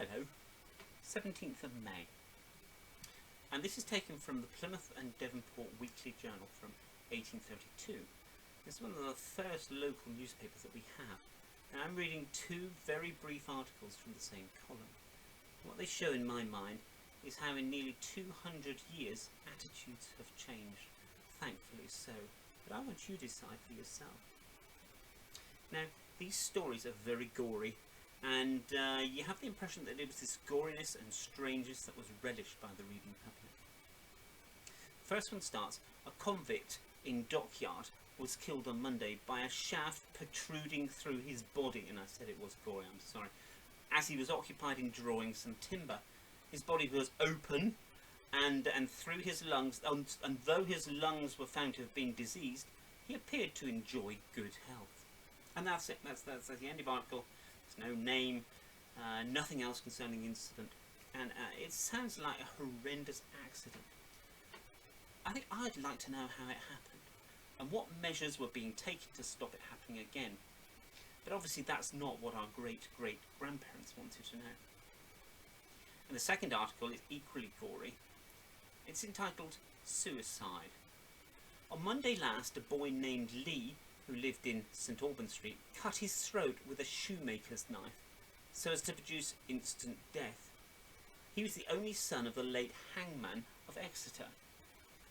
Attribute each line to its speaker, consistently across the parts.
Speaker 1: Hello, 17th of May. And this is taken from the Plymouth and Devonport Weekly Journal from 1832. It's one of the first local newspapers that we have. And I'm reading two very brief articles from the same column. What they show in my mind is how in nearly 200 years attitudes have changed, thankfully so. But I want you to decide for yourself. Now, these stories are very gory, and you have the impression that it was this goriness and strangeness that was relished by the reading public. First one starts: a convict in Dockyard was killed on Monday by a shaft protruding through his body, and I said it was gory, I'm sorry, as he was occupied in drawing some timber. His body was open, and through his lungs, and though his lungs were found to have been diseased, he appeared to enjoy good health. And that's it. That's the end of the article. There's no name, nothing else concerning the incident, and it sounds like a horrendous accident. I think I'd like to know how it happened, and what measures were being taken to stop it happening again. But obviously that's not what our great-great-grandparents wanted to know. And the second article is equally gory. It's entitled Suicide. On Monday last, a boy named Lee, who lived in St Alban Street, cut his throat with a shoemaker's knife so as to produce instant death. He was the only son of the late hangman of Exeter.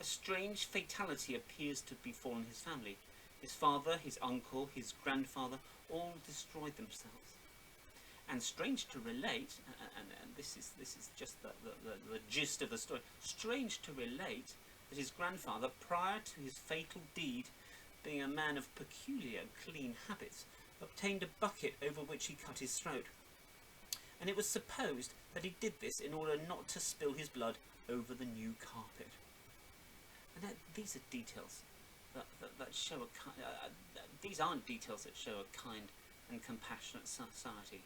Speaker 1: A strange fatality appears to have befallen his family. His father, his uncle, his grandfather all destroyed themselves. And strange to relate, and this is just the gist of the story, strange to relate that his grandfather, prior to his fatal deed, being a man of peculiar clean habits, obtained a bucket over which he cut his throat. And it was supposed that he did this in order not to spill his blood over the new carpet. And these are details that show these aren't details that show a kind and compassionate society.